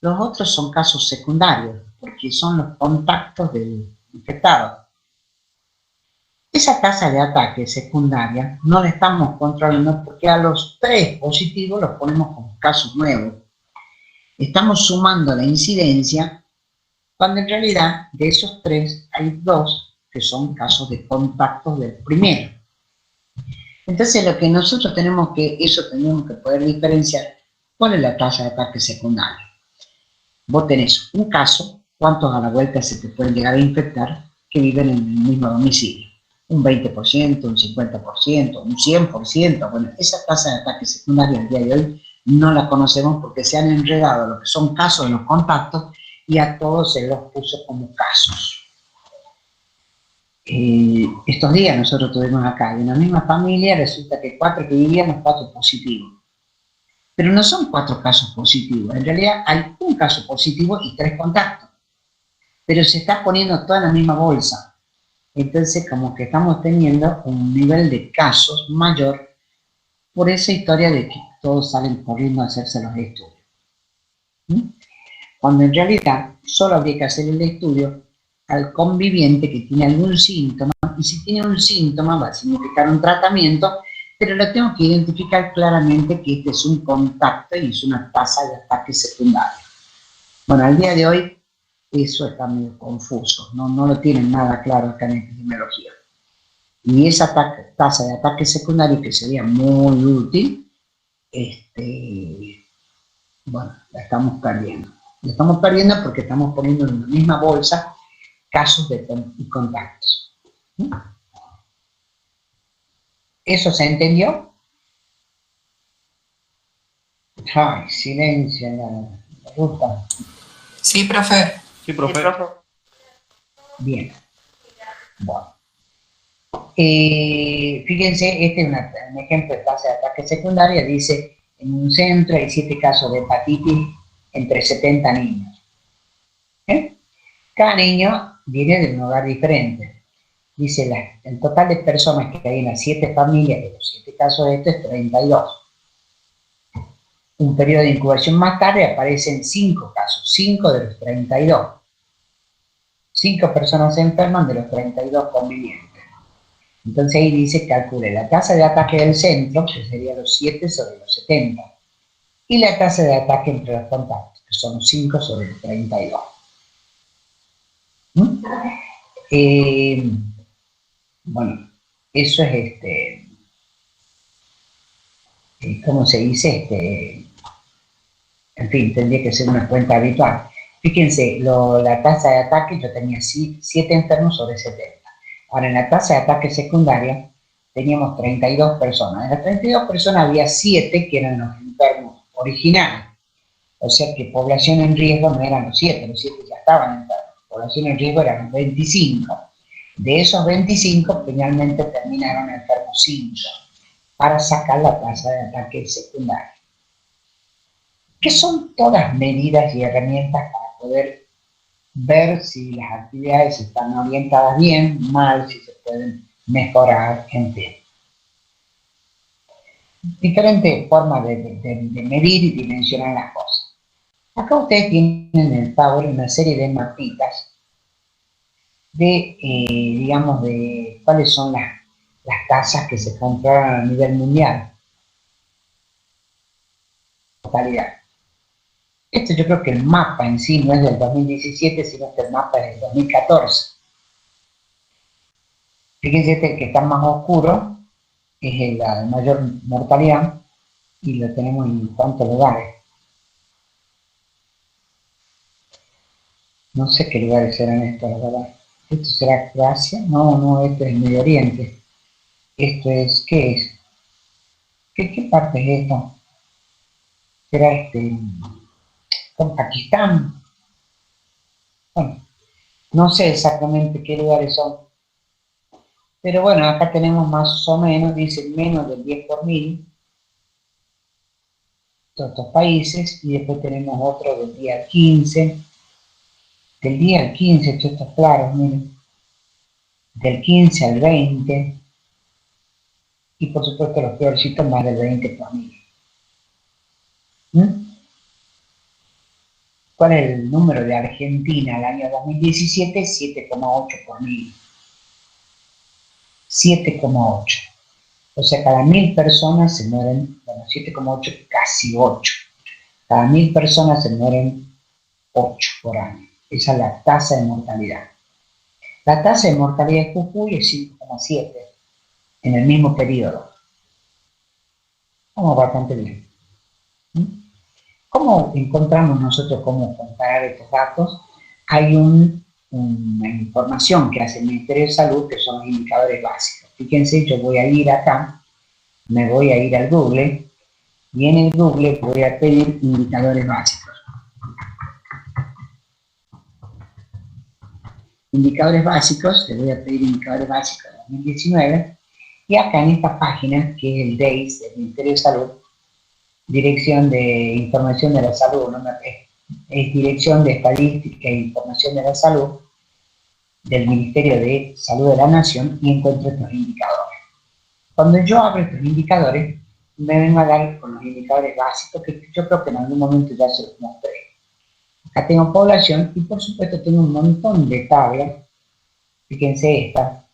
Los otros son casos secundarios, porque son los contactos del infectado. Esa tasa de ataque secundaria no la estamos controlando porque a los 3 positivos los ponemos como casos nuevos. Estamos sumando la incidencia cuando en realidad de esos 3 hay 2 que son casos de contactos del primero. Entonces lo que nosotros tenemos que poder diferenciar cuál es la tasa de ataque secundario. Vos tenés un caso, ¿cuántos a la vuelta se te pueden llegar a infectar que viven en el mismo domicilio? Un 20%, un 50%, un 100%. Bueno, esa tasa de ataque secundario al día de hoy no la conocemos porque se han enredado lo que son casos de los contactos y a todos se los puso como casos. Estos días nosotros tuvimos acá, en la misma familia, resulta que 4 que vivían, los 4 positivos. Pero no son 4 casos positivos, en realidad hay un caso positivo y 3 contactos. Pero se está poniendo toda en la misma bolsa. Entonces, como que estamos teniendo un nivel de casos mayor por esa historia de que todos salen corriendo a hacerse los estudios. Cuando en realidad solo habría que hacer el estudio al conviviente que tiene algún síntoma, y si tiene un síntoma va a significar un tratamiento, pero lo tengo que identificar claramente que este es un contacto y es una tasa de ataque secundario. Bueno, al día de hoy eso está medio confuso, no lo tienen nada claro acá en epidemiología. Y esa tasa de ataque secundario, que sería muy útil, bueno, la estamos perdiendo. La estamos perdiendo porque estamos poniendo en la misma bolsa casos y contactos. ¿Eso se entendió? Ay, silencio, me gusta. Sí, profe. Sí, profe. Bien. Bueno. Fíjense, este es un ejemplo de tasa de ataque secundaria. Dice, en un centro hay 7 casos de hepatitis entre 70 niños. Cada niño viene de un hogar diferente. Dice, el total de personas que hay en las 7 familias de los 7 casos de esto es 32. Un periodo de incubación más tarde aparecen 5 casos, 5 de los 32. 5 personas se enferman de los 32 convivientes. Entonces ahí dice, calcule la tasa de ataque del centro, que sería los 7 sobre los 70, y la tasa de ataque entre los contactos, que son los 5 sobre los 32. Bueno, eso es ¿cómo se dice? En fin, tendría que ser una cuenta habitual. Fíjense, la tasa de ataque, yo tenía 7 enfermos sobre 70. Ahora, en la tasa de ataque secundaria, teníamos 32 personas. De las 32 personas había 7 que eran los enfermos originales. O sea que población en riesgo no eran los 7 ya estaban enfermos. Población en riesgo eran los 25. De esos 25, finalmente terminaron enfermos 5, para sacar la tasa de ataque secundario. Que son todas medidas y herramientas para poder ver si las actividades están orientadas bien, mal, si se pueden mejorar, en fin. Diferentes formas de medir y dimensionar las cosas. Acá ustedes tienen en el Power una serie de mapitas de, digamos, de cuáles son las tasas que se controlan a nivel mundial. Totalidad. Esto yo creo que el mapa en sí no es del 2017, sino que el mapa es del 2014. Fíjense, este que está más oscuro es la de mayor mortalidad y lo tenemos en cuántos lugares. No sé qué lugares serán estos, la verdad. ¿Esto será Croacia? No, esto es Medio Oriente. Esto es, ¿qué es? ¿Qué parte es esta? ¿Será con Pakistán? Bueno, no sé exactamente qué lugares son. Pero bueno, acá tenemos más o menos, dice menos del 10 por mil, todos estos países, y después tenemos otro del día al 15, del día al 15, esto está claro, miren, del 15 al 20, y por supuesto los peorcitos más del 20 por mil. ¿Cuál es el número de Argentina al año 2017? 7,8 por mil. 7,8. O sea, cada 1000 personas se mueren, bueno, 7,8, casi 8. Cada 1000 personas se mueren 8 por año. Esa es la tasa de mortalidad. La tasa de mortalidad de Jujuy es 5,7 en el mismo periodo. Vamos bastante bien. ¿Cómo encontramos nosotros cómo comparar estos datos? Hay una información que hace el Ministerio de Salud, que son los indicadores básicos. Fíjense, yo voy a ir acá, me voy a ir al Google, y en el Google voy a pedir indicadores básicos. Indicadores básicos, le voy a pedir indicadores básicos de 2019, y acá en esta página, que es el DEIS, del Ministerio de Salud, Dirección de Información de la Salud, ¿no? Es Dirección de Estadística e Información de la Salud del Ministerio de Salud de la Nación, y encuentro estos indicadores. Cuando yo abro estos indicadores, me vengo a dar con los indicadores básicos, que yo creo que en algún momento ya se los mostré. Acá tengo población y por supuesto tengo un montón de tablas. Fíjense esta.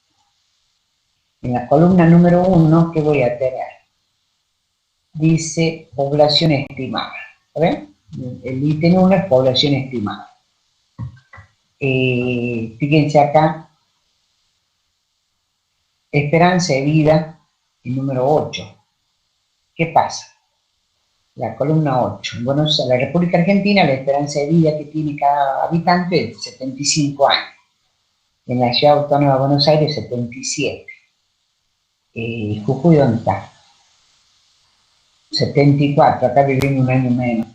En la columna número 1, ¿qué voy a tener? Dice población estimada. ¿Ven? El ítem 1 es población estimada. Fíjense acá, esperanza de vida, el número 8. ¿Qué pasa? La columna 8. En la República Argentina, la esperanza de vida que tiene cada habitante es 75 años. En la Ciudad Autónoma de Buenos Aires, 77. Jujuy, ¿dónde está? 74, acá vivimos un año menos.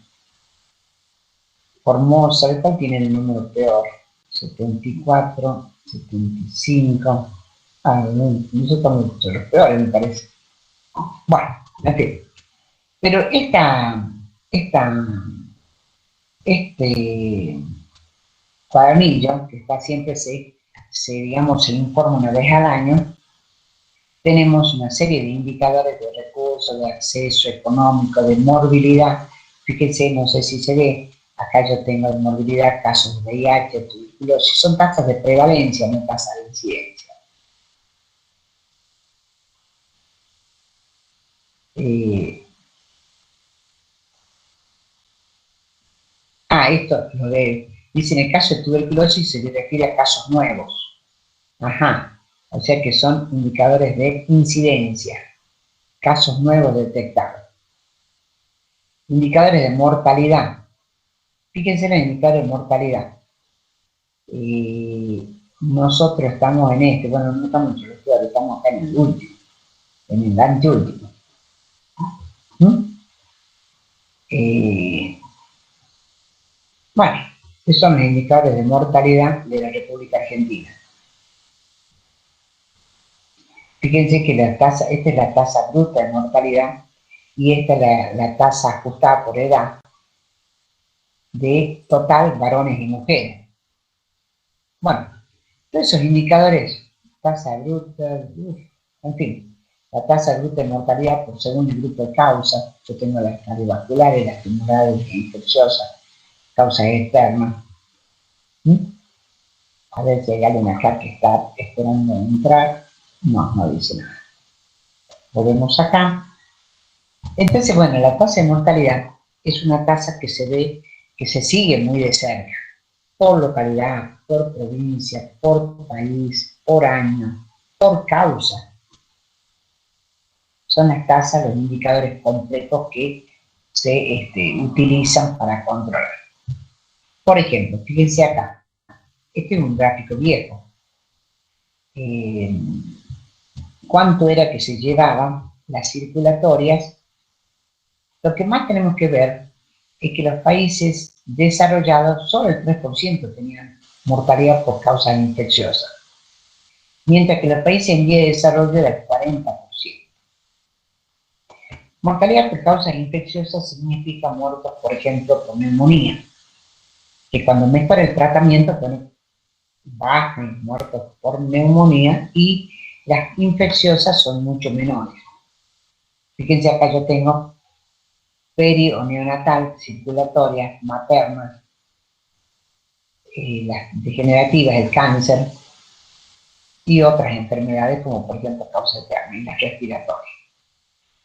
Formosa, ¿cuál tiene el número peor? 74, 75. No estamos los peores, me parece. Bueno, en fin. Pero este cuadernillo, que está siempre digamos, se informa una vez al año, tenemos una serie de indicadores de recursos, de acceso económico, de morbilidad. Fíjense, no sé si se ve, acá yo tengo de morbilidad, casos de VIH, tuberculosis, son tasas de prevalencia, no tasas de incidencia. Esto dice en el caso de tuberculosis se refiere a casos nuevos. Ajá, o sea que son indicadores de incidencia, casos nuevos detectados. Indicadores de mortalidad. Fíjense en el indicador de mortalidad. Nosotros estamos en bueno, no estamos en el peor, estamos acá en el último, en el anteúltimo. Bueno, estos son los indicadores de mortalidad de la República Argentina. Fíjense que esta es la tasa bruta de mortalidad y esta es la tasa ajustada por edad de total varones y mujeres. Bueno, todos esos indicadores, tasa bruta, en fin, la tasa bruta de mortalidad por según el grupo de causas, yo tengo las cardiovasculares, las tumorales, las infecciosas, causas externas. A ver si hay alguien acá que está esperando entrar. No, no dice nada. Volvemos acá. Entonces, bueno, la tasa de mortalidad es una tasa que se ve, que se sigue muy de cerca, por localidad, por provincia, por país, por año, por causa. Son las tasas, los indicadores completos que se utilizan para controlar. Por ejemplo, fíjense acá, este es un gráfico viejo. ¿Cuánto era que se llevaban las circulatorias? Lo que más tenemos que ver es que los países desarrollados, solo el 3% tenían mortalidad por causas infecciosas, mientras que los países en vía de desarrollo era el 40%. Mortalidad por causas infecciosas significa muertos, por ejemplo, por neumonía, que cuando mejora el tratamiento, bueno, bajan muertos por neumonía y las infecciosas son mucho menores. Fíjense acá yo tengo peri o neonatal, circulatorias, maternas, las degenerativas, el cáncer y otras enfermedades como por ejemplo causa eterna y las respiratorias.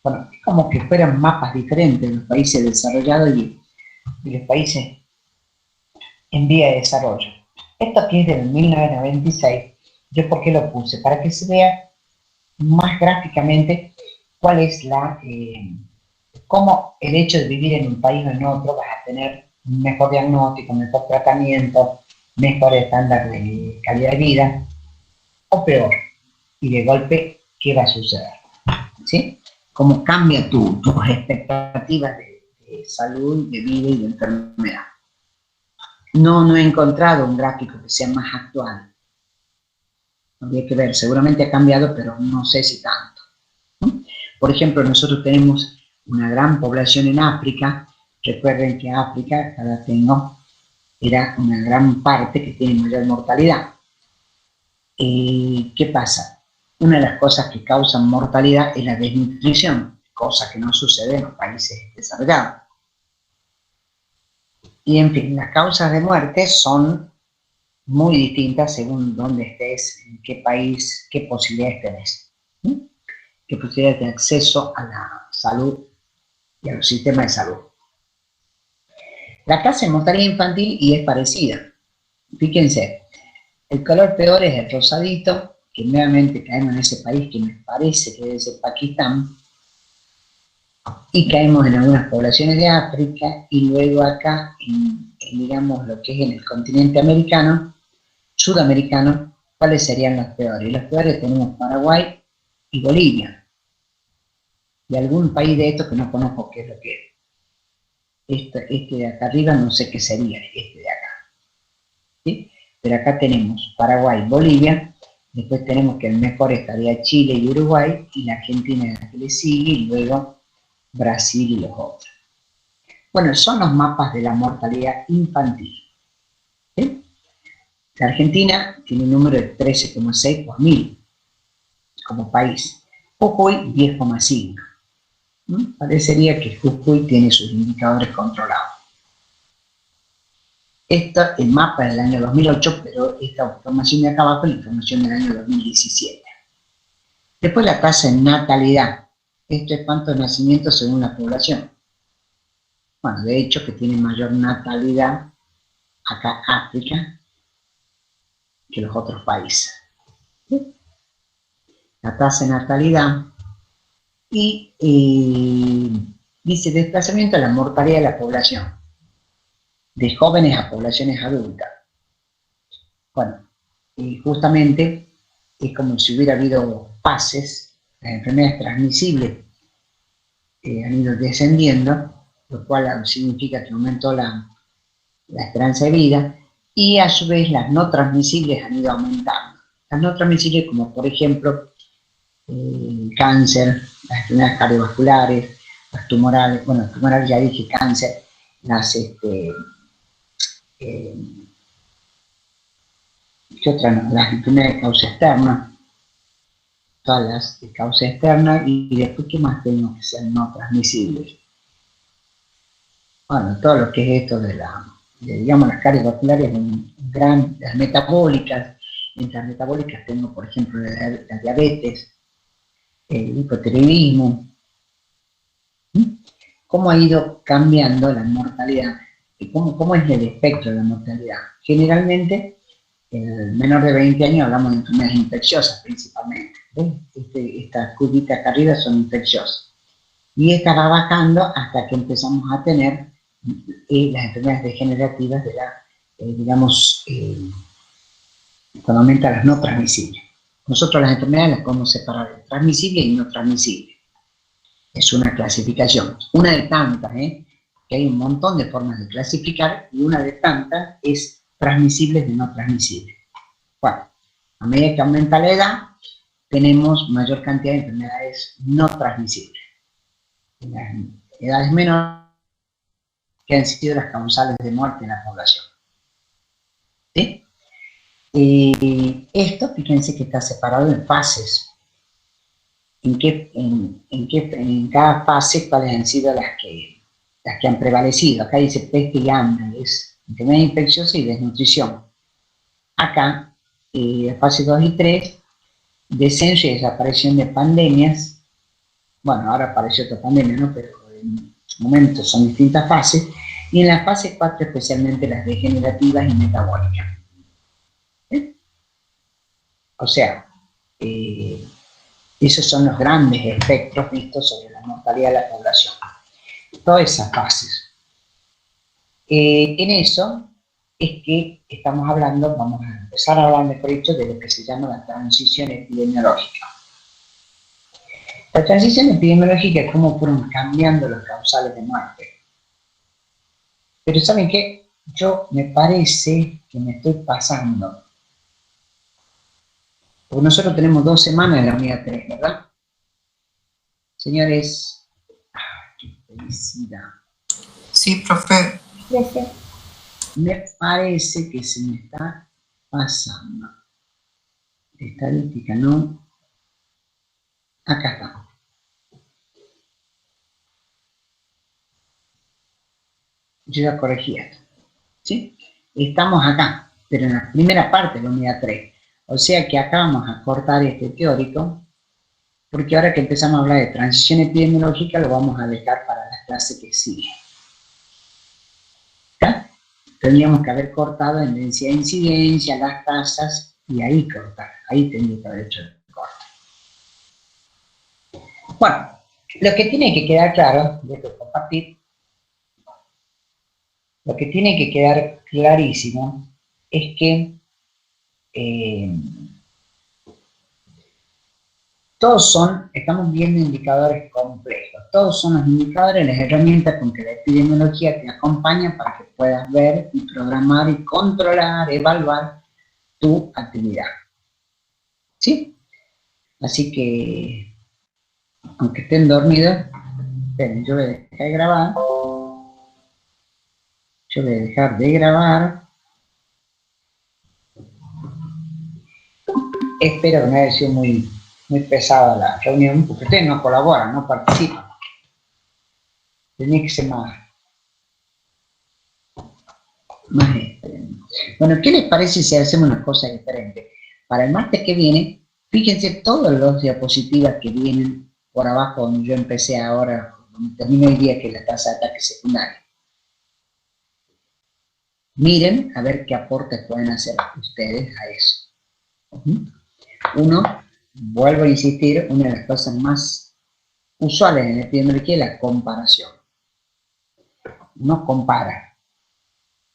Bueno, es como que fueran mapas diferentes de los países desarrollados y los países en vía de desarrollo. Esto aquí es del 1996. ¿Yo por qué lo puse? Para que se vea más gráficamente cuál es cómo el hecho de vivir en un país o en otro vas a tener un mejor diagnóstico, mejor tratamiento, mejor estándar de calidad de vida, o peor. Y de golpe, ¿qué va a suceder? ¿Sí? Cómo cambia tus expectativas de salud, de vida y de enfermedad. No he encontrado un gráfico que sea más actual. Habría que ver, seguramente ha cambiado, pero no sé si tanto. Por ejemplo, nosotros tenemos una gran población en África. Recuerden que África, acá la tengo, era una gran parte que tiene mayor mortalidad. ¿Qué pasa? Una de las cosas que causan mortalidad es la desnutrición, cosa que no sucede en los países desarrollados. Y en fin, las causas de muerte son muy distintas según dónde estés, en qué país, qué posibilidades tenés. Qué posibilidades de acceso a la salud y a los sistemas de salud. La tasa de mortalidad infantil y es parecida. Fíjense, el color peor es el rosadito, que nuevamente caemos en ese país que me parece que debe ser Pakistán, y caemos en algunas poblaciones de África, y luego acá, digamos, lo que es en el continente americano, sudamericano, ¿cuáles serían los peores? Los peores tenemos Paraguay y Bolivia, y algún país de estos que no conozco qué es lo que es. Este de acá arriba no sé qué sería este de acá, ¿sí? Pero acá tenemos Paraguay, Bolivia, después tenemos que el mejor estaría Chile y Uruguay, y la Argentina es la que le sigue, y luego Brasil y los otros. Bueno, son los mapas de la mortalidad infantil. ¿Sí? La Argentina tiene un número de 13,6 por 1000 como país. Jujuy 10,5. Parecería que Jujuy tiene sus indicadores controlados. Esto es el mapa del año 2008, pero esta información de acá abajo es la información del año 2017. Después la tasa de natalidad. Esto es cuántos nacimientos según la población. Bueno, de hecho que tiene mayor natalidad acá África que los otros países. ¿Sí? La tasa de natalidad y dice desplazamiento de la mortalidad de la población, de jóvenes a poblaciones adultas. Bueno, justamente es como si hubiera habido pases, las enfermedades transmisibles han ido descendiendo, lo cual significa que aumentó la esperanza de vida, y a su vez las no transmisibles han ido aumentando. Las no transmisibles como por ejemplo el cáncer, las enfermedades cardiovasculares, las tumorales, bueno, tumorales ya dije cáncer, ¿Qué otra no? Las enfermedades de causa externa, todas las de causa externa, y después, ¿qué más tenemos que ser no transmisibles? Bueno, todo lo que es esto digamos, las cardiovasculares, las metabólicas. Entre las metabólicas tengo, por ejemplo, la diabetes, el hipotiroidismo. ¿Cómo ha ido cambiando la mortalidad? ¿Y cómo es el espectro de la mortalidad? Generalmente, el menor de 20 años hablamos de enfermedades infecciosas principalmente. Estas curvitas acá arriba son infecciosas. Y esta va bajando hasta que empezamos a tener las enfermedades degenerativas digamos, cuando aumentan las no transmisibles. Nosotros las enfermedades las podemos separar en transmisibles y no transmisibles. Es una clasificación, una de tantas, que hay un montón de formas de clasificar, y una de tantas es transmisibles de no transmisibles. Bueno, a medida que aumenta la edad, tenemos mayor cantidad de enfermedades no transmisibles. En las edades menores, que han sido las causales de muerte en la población. ¿Sí? Esto, fíjense que está separado en fases. En cada fase, cuáles han sido las que han prevalecido. Acá dice peste y hambre, es enfermedad infecciosa y desnutrición. Acá, fase 2 y 3, descenso y desaparición de pandemias. Bueno, ahora apareció otra pandemia, ¿no? Pero en momentos son distintas fases. Y en la fase 4, especialmente las degenerativas y metabólicas. O sea, esos son los grandes espectros vistos sobre la mortalidad de la población. Todas esas fases. En eso es que estamos hablando, vamos a empezar a hablar, mejor dicho, de lo que se llama la transición epidemiológica. La transición epidemiológica es cómo fueron cambiando los causales de muerte. Pero ¿saben qué? Me parece que me estoy pasando. Porque nosotros tenemos 2 semanas en la unidad 3, ¿verdad? Señores, qué felicidad. Sí, profe. Me parece que se me está pasando. Estadística, ¿no? Acá está. Yo ya corregí esto. ¿Sí? Estamos acá, pero en la primera parte de la unidad 3. O sea que acá vamos a cortar este teórico, porque ahora que empezamos a hablar de transición epidemiológica, lo vamos a dejar para la clase que sigue. ¿Está? Tendríamos que haber cortado en densidad de incidencia, las tasas, y ahí cortar. Ahí tendría que haber hecho el corte. Bueno, lo que tiene que quedar claro, dejo compartir, lo que tiene que quedar clarísimo es que estamos viendo indicadores complejos. Todos son los indicadores, las herramientas con que la epidemiología te acompaña para que puedas ver y programar y controlar, evaluar tu actividad. ¿Sí? Así que, aunque estén dormidos, esperen, yo voy a dejar de grabar. Yo voy a dejar de grabar. Espero que no haya sido muy pesada la reunión, porque ustedes no colaboran, no participan. Tenía que ser más bueno, ¿qué les parece si hacemos una cosa diferente? Para el martes que viene, fíjense todas las diapositivas que vienen por abajo, donde yo empecé ahora, donde termino el día, que es la tasa de ataque secundario. Miren a ver qué aportes pueden hacer ustedes a eso. Uno, vuelvo a insistir, una de las cosas más usuales en la epidemiología es la comparación. Uno compara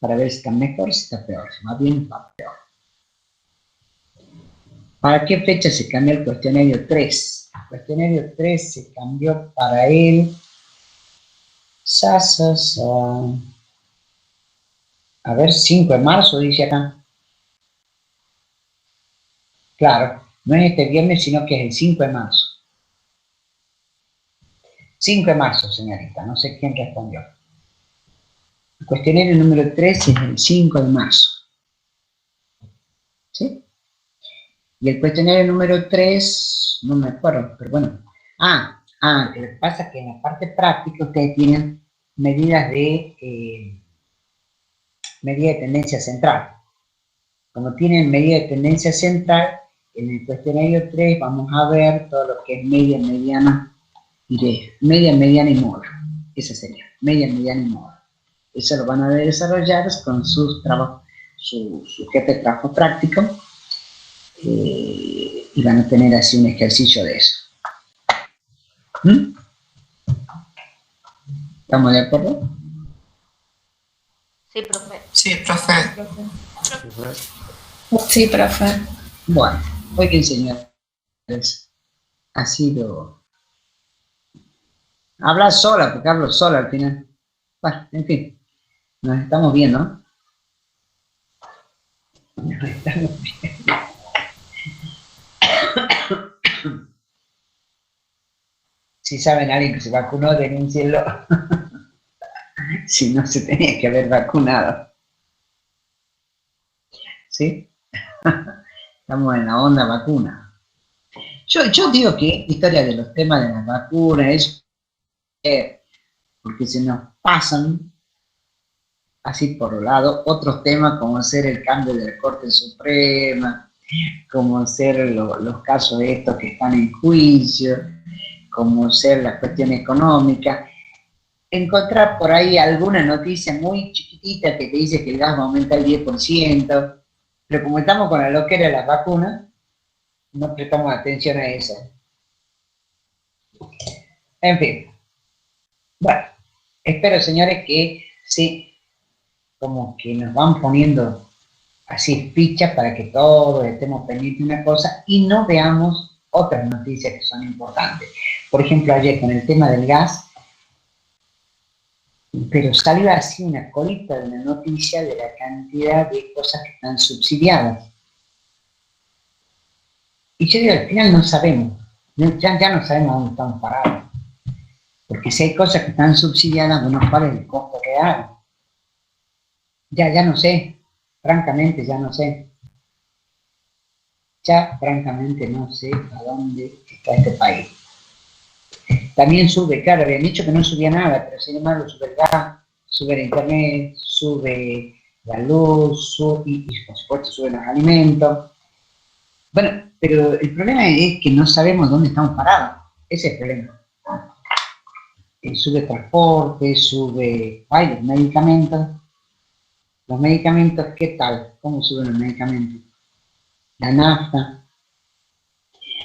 para ver si está mejor, si está peor, si va bien, va peor. ¿Para qué fecha se cambió el cuestionario 3? El cuestionario 3 se cambió para el... A ver, 5 de marzo, dice acá. Claro, no es este viernes, sino que es el 5 de marzo. 5 de marzo, señorita, no sé quién respondió. El cuestionario número 3 es el 5 de marzo. ¿sí? Y el cuestionario número 3, no me acuerdo, pero bueno. Que lo que pasa es que en la parte práctica ustedes tienen medidas de medida de tendencia central. Como tienen medida de tendencia central, en el cuestionario 3 vamos a ver todo lo que es media, mediana y modo. Esa sería, media, mediana y modo. Eso lo van a desarrollar con sus trabajos, su jefe de trabajo práctico, y van a tener así un ejercicio de eso. ¿Estamos de acuerdo? Sí, profe. Sí, profe. Sí, profe. Bueno, hoy que enseñarles ha sido hablar sola, porque hablo sola al final. Bueno, en fin, nos estamos viendo. Nos estamos viendo. Si saben alguien que se vacunó, denúncienlo. Si no, se tenía que haber vacunado. ¿Sí? Estamos en la onda vacuna. Yo digo que historia de los temas de las vacunas es porque se nos pasan así por un lado otros temas como ser el cambio de la Corte Suprema, como ser los casos de estos que están en juicio, como ser la cuestión económica. Encontrar por ahí alguna noticia muy chiquitita que te dice que el gas va a aumentar el 10%, pero como estamos con la loquera de las vacunas, no prestamos atención a eso. En fin. Bueno, espero, señores, que sí, como que nos van poniendo así fichas para que todos estemos pendientes de una cosa y no veamos otras noticias que son importantes. Por ejemplo, ayer con el tema del gas, pero salió así una colita de una noticia de la cantidad de cosas que están subsidiadas. Y yo digo, al final no sabemos, ya no sabemos dónde estamos parados. Porque si hay cosas que están subsidiadas, bueno, ¿cuál es el costo real? Ya no sé, francamente ya no sé. Ya francamente no sé a dónde está este país. También sube, claro, habían dicho que no subía nada, pero sin embargo sube el gas, sube el internet, sube la luz, y por supuesto suben los alimentos. Bueno, pero el problema es que no sabemos dónde estamos parados. Ese es el problema. Sube transporte, sube los medicamentos. Los medicamentos, ¿qué tal? ¿Cómo suben los medicamentos? La nafta.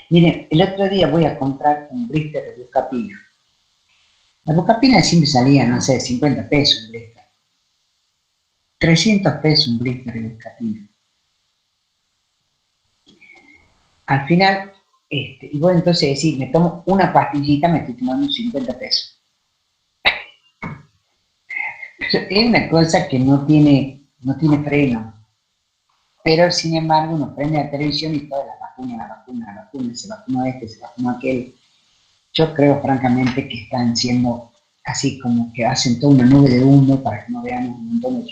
Miren, el otro día voy a comprar un blister de Buscapina. La Buscapina siempre salía, no sé, 50 pesos un blister. 300 pesos un blister de Buscapina. Al final, y vos entonces decís, me tomo una pastillita, me estoy tomando 50 pesos. Es una cosa que no tiene freno. Pero, sin embargo, uno prende la televisión y toda la vacuna, se vacunó este, se vacunó aquel. Yo creo, francamente, que están siendo así como que hacen toda una nube de humo para que no veamos un montón de